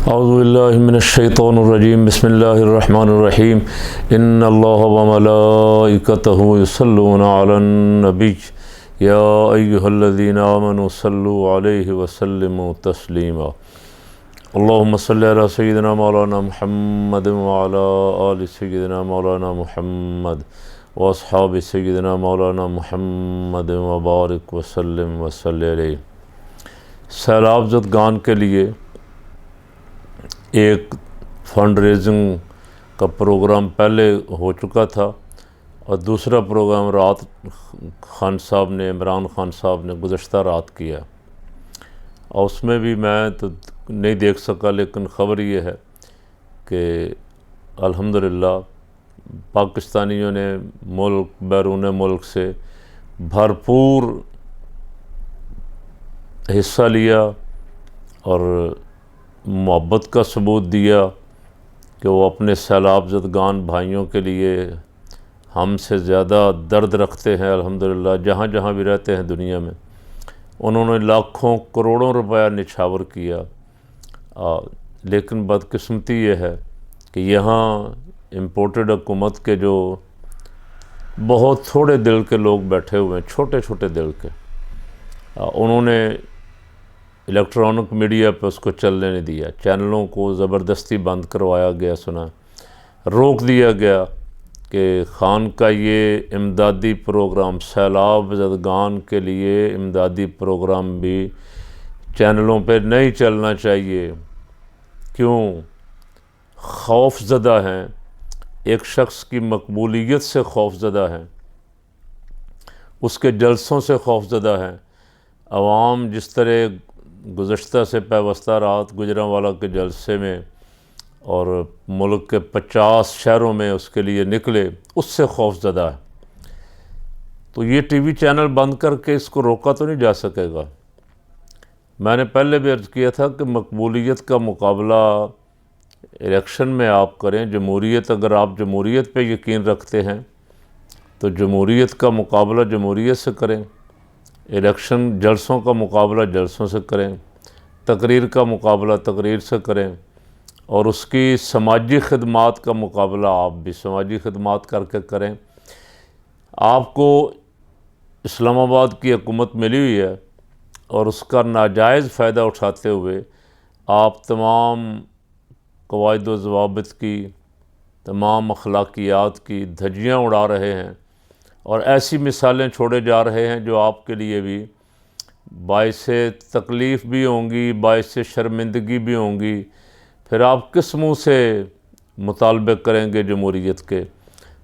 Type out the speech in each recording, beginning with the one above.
اعوذ باللہ من الشیطان الرجیم بسم اللہ الرحمن الرحیم ان اللہ وملائکتہ یصلون علی النبی یا ایہا الذین آمنوا صلوا علیہ وسلموا تسلیما اللہم صلی علی سیدنا مولانا محمد وعلی آل سیدنا مولانا محمد واصحاب سیدنا مولانا محمد وبارک وسلم وصلی علیہ۔ سیلاب زدگان کے لیے ایک فنڈ ریزنگ کا پروگرام پہلے ہو چکا تھا اور دوسرا پروگرام رات عمران خان صاحب نے گزشتہ رات کیا اور اس میں بھی میں تو نہیں دیکھ سکا، لیکن خبر یہ ہے کہ الحمدللہ پاکستانیوں نے ملک بیرون ملک سے بھرپور حصہ لیا اور محبت کا ثبوت دیا کہ وہ اپنے سیلاب زدگان بھائیوں کے لیے ہم سے زیادہ درد رکھتے ہیں۔ الحمدللہ جہاں جہاں بھی رہتے ہیں دنیا میں انہوں نے لاکھوں کروڑوں روپیہ نچھاور کیا، لیکن بدقسمتی یہ ہے کہ یہاں امپورٹڈ حکومت کے جو بہت تھوڑے دل کے لوگ بیٹھے ہوئے ہیں، چھوٹے چھوٹے دل کے، انہوں نے الیکٹرانک میڈیا پہ اس کو چلنے نہیں دیا، چینلوں کو زبردستی بند کروایا گیا، روک دیا گیا کہ خان کا یہ امدادی پروگرام سیلاب زدگان کے لیے امدادی پروگرام بھی چینلوں پہ نہیں چلنا چاہیے۔ کیوں؟ خوف زدہ ہیں، ایک شخص کی مقبولیت سے خوف زدہ ہیں، اس کے جلسوں سے خوف زدہ ہیں۔ عوام جس طرح گزشتہ سے پیوستہ رات گجرانوالہ کے جلسے میں اور ملک کے 50 شہروں میں اس کے لیے نکلے، اس سے خوف زدہ ہے۔ تو یہ ٹی وی چینل بند کر کے اس کو روکا تو نہیں جا سکے گا۔ میں نے پہلے بھی عرض کیا تھا کہ مقبولیت کا مقابلہ الیکشن میں آپ کریں، جمہوریت، اگر آپ جمہوریت پہ یقین رکھتے ہیں تو جمہوریت کا مقابلہ جمہوریت سے کریں، الیکشن جلسوں کا مقابلہ جلسوں سے کریں، تقریر کا مقابلہ تقریر سے کریں، اور اس کی سماجی خدمات کا مقابلہ آپ بھی سماجی خدمات کر کے کریں۔ آپ کو اسلام آباد کی حکومت ملی ہوئی ہے اور اس کا ناجائز فائدہ اٹھاتے ہوئے آپ تمام قواعد و ضوابط کی، تمام اخلاقیات کی دھجیاں اڑا رہے ہیں اور ایسی مثالیں چھوڑے جا رہے ہیں جو آپ کے لیے بھی باعث تکلیف بھی ہوں گی، باعث شرمندگی بھی ہوں گی۔ پھر آپ کس منہ سے مطالبے کریں گے جمہوریت کے؟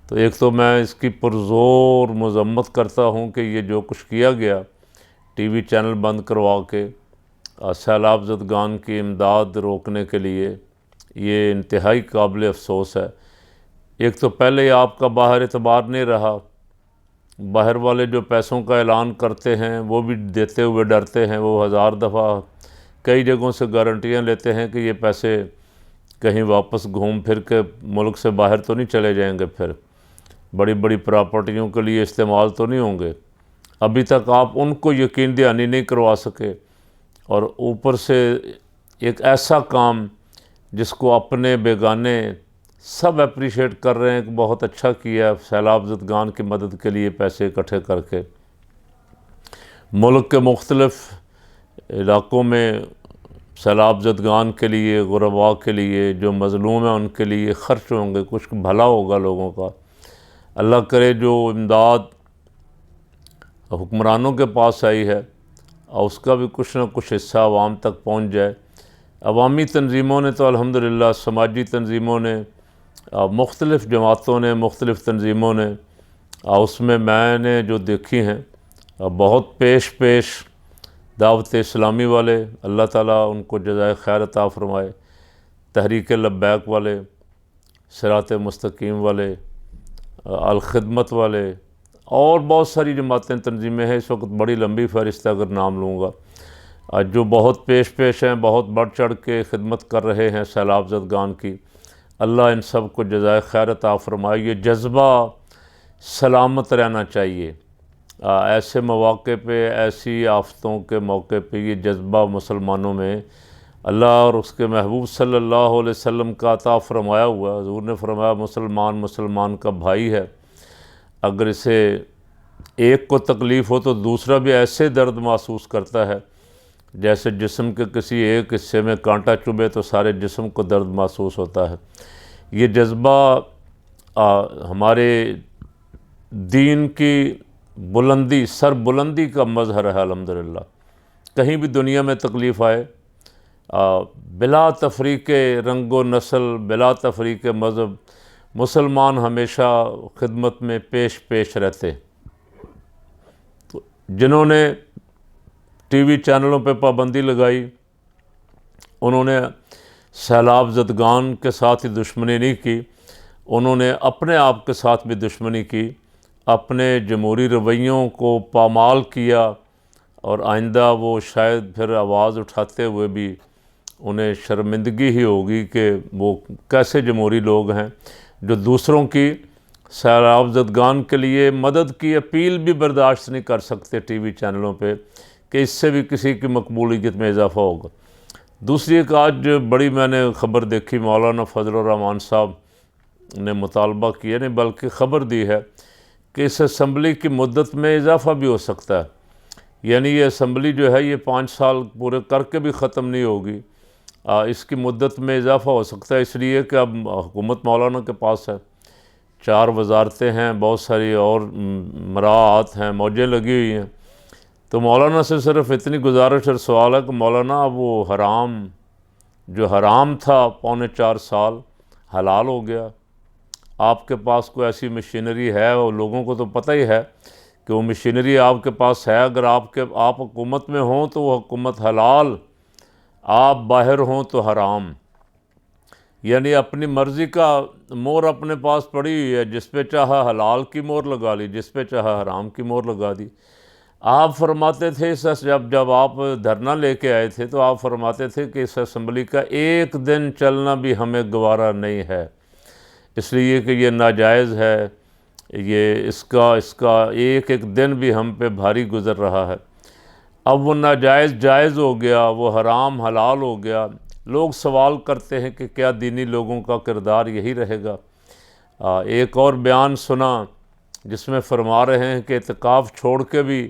تو ایک تو میں اس کی پرزور مذمت کرتا ہوں کہ یہ جو کچھ کیا گیا ٹی وی چینل بند کروا کے سیلاب زدگان کی امداد روکنے کے لیے، یہ انتہائی قابل افسوس ہے۔ ایک تو پہلے آپ کا باہر اعتبار نہیں رہا، باہر والے جو پیسوں کا اعلان کرتے ہیں وہ بھی دیتے ہوئے ڈرتے ہیں، وہ 1000 دفعہ کئی جگہوں سے گارنٹیاں لیتے ہیں کہ یہ پیسے کہیں واپس گھوم پھر کے ملک سے باہر تو نہیں چلے جائیں گے، پھر بڑی بڑی پراپرٹیوں کے لیے استعمال تو نہیں ہوں گے۔ ابھی تک آپ ان کو یقین دہانی نہیں کروا سکے، اور اوپر سے ایک ایسا کام جس کو اپنے بیگانے سب اپریشیٹ کر رہے ہیں کہ بہت اچھا کیا سیلاب زدگان کی مدد کے لیے پیسے اکٹھے کر کے، ملک کے مختلف علاقوں میں سیلاب زدگان کے لیے، غرباء کے لیے، جو مظلوم ہیں ان کے لیے خرچ ہوں گے، کچھ بھلا ہوگا لوگوں کا۔ اللہ کرے جو امداد حکمرانوں کے پاس آئی ہے اور اس کا بھی کچھ نہ کچھ حصہ عوام تک پہنچ جائے۔ عوامی تنظیموں نے تو الحمدللہ، سماجی تنظیموں نے، مختلف جماعتوں نے، مختلف تنظیموں نے، اس میں نے جو دیکھی ہیں بہت پیش دعوت اسلامی والے، اللہ تعالیٰ ان کو جزائے خیر عطا فرمائے، تحریک لبیک والے، صراط مستقیم والے، الخدمت والے، اور بہت ساری جماعتیں تنظیمیں ہیں، اس وقت بڑی لمبی فہرست ہے اگر نام لوں گا، جو بہت پیش ہیں، بہت بڑھ چڑھ کے خدمت کر رہے ہیں سیلاب زدگان کی۔ اللہ ان سب کو جزائے خیر عطا فرمائے۔ یہ جذبہ سلامت رہنا چاہیے، ایسے مواقع پہ، ایسی آفتوں کے موقع پہ یہ جذبہ مسلمانوں میں اللہ اور اس کے محبوب صلی اللہ علیہ وسلم کا عطا فرمایا ہوا. حضور نے فرمایا مسلمان مسلمان کا بھائی ہے، اگر اسے ایک کو تکلیف ہو تو دوسرا بھی ایسے درد محسوس کرتا ہے جیسے جسم کے کسی ایک حصے میں کانٹا چبھے تو سارے جسم کو درد محسوس ہوتا ہے. یہ جذبہ ہمارے دین کی بلندی، سر بلندی کا مظہر ہے. الحمدللہ کہیں بھی دنیا میں تکلیف آئے، بلا تفریق رنگ و نسل، بلا تفریق مذہب، مسلمان ہمیشہ خدمت میں پیش رہتے. تو جنہوں نے ٹی وی چینلوں پہ پابندی لگائی، انہوں نے سیلاب زدگان کے ساتھ ہی دشمنی نہیں کی، انہوں نے اپنے آپ کے ساتھ بھی دشمنی کی، اپنے جمہوری رویوں کو پامال کیا، اور آئندہ وہ شاید پھر آواز اٹھاتے ہوئے بھی انہیں شرمندگی ہی ہوگی کہ وہ کیسے جمہوری لوگ ہیں جو دوسروں کی سیلاب زدگان کے لیے مدد کی اپیل بھی برداشت نہیں کر سکتے ٹی وی چینلوں پہ کہ اس سے بھی کسی کی مقبولیت میں اضافہ ہوگا. دوسری ایک آج بڑی میں نے خبر دیکھی، مولانا فضل الرحمان صاحب نے مطالبہ کیا نہیں بلکہ خبر دی ہے کہ اس اسمبلی کی مدت میں اضافہ بھی ہو سکتا ہے. یعنی یہ اسمبلی جو ہے یہ 5 سال پورے کر کے بھی ختم نہیں ہوگی، اس کی مدت میں اضافہ ہو سکتا ہے، اس لیے کہ اب حکومت مولانا کے پاس ہے، 4 وزارتیں ہیں، بہت ساری اور مراعات ہیں، موجیں لگی ہوئی ہیں. تو مولانا سے صرف اتنی گزارش اور سوال ہے کہ مولانا وہ حرام جو حرام تھا 3.25 سال حلال ہو گیا. آپ کے پاس کوئی ایسی مشینری ہے، اور لوگوں کو تو پتہ ہی ہے کہ وہ مشینری آپ کے پاس ہے. اگر آپ حکومت میں ہوں تو وہ حکومت حلال، آپ باہر ہوں تو حرام. یعنی اپنی مرضی کا مور اپنے پاس پڑی ہوئی ہے، جس پہ چاہا حلال کی مور لگا لی، جس پہ چاہا حرام کی مور لگا دی. آپ فرماتے تھے جب آپ دھرنا لے کے آئے تھے تو آپ فرماتے تھے کہ اس اسمبلی کا ایک دن چلنا بھی ہمیں گوارا نہیں ہے، اس لیے کہ یہ ناجائز ہے، یہ اس کا ایک دن بھی ہم پہ بھاری گزر رہا ہے. اب وہ ناجائز جائز ہو گیا، وہ حرام حلال ہو گیا. لوگ سوال کرتے ہیں کہ کیا دینی لوگوں کا کردار یہی رہے گا؟ ایک اور بیان سنا جس میں فرما رہے ہیں کہ اعتکاف چھوڑ کے بھی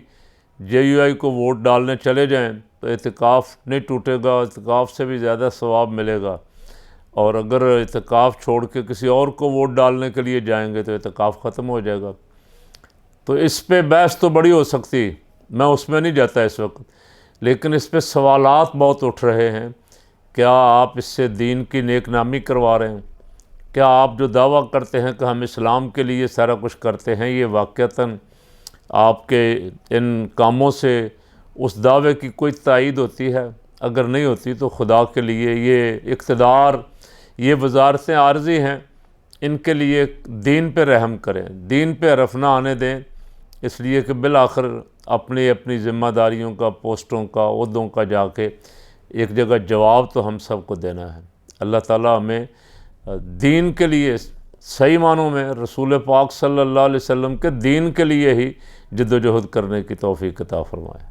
جے یو آئی کو ووٹ ڈالنے چلے جائیں تو اعتکاف نہیں ٹوٹے گا، اعتکاف سے بھی زیادہ ثواب ملے گا، اور اگر اعتکاف چھوڑ کے کسی اور کو ووٹ ڈالنے کے لیے جائیں گے تو اعتکاف ختم ہو جائے گا. تو اس پہ بحث تو بڑی ہو سکتی، میں اس میں نہیں جاتا اس وقت، لیکن اس پہ سوالات بہت اٹھ رہے ہیں. کیا آپ اس سے دین کی نیک نامی کروا رہے ہیں؟ کیا آپ جو دعویٰ کرتے ہیں کہ ہم اسلام کے لیے سارا کچھ کرتے ہیں، یہ واقعتاً آپ کے ان کاموں سے اس دعوے کی کوئی تائید ہوتی ہے؟ اگر نہیں ہوتی تو خدا کے لیے یہ اقتدار، یہ وزارتیں عارضی ہیں، ان کے لیے دین پہ رحم کریں، دین پہ حرف نہ آنے دیں، اس لیے کہ بالآخر اپنی ذمہ داریوں کا، پوسٹوں کا، عہدوں کا جا کے ایک جگہ جواب تو ہم سب کو دینا ہے. اللہ تعالیٰ ہمیں دین کے لیے صحیح معنوں میں رسول پاک صلی اللہ علیہ وسلم کے دین کے لیے ہی جد و جہد کرنے کی توفیق عطا فرمائے.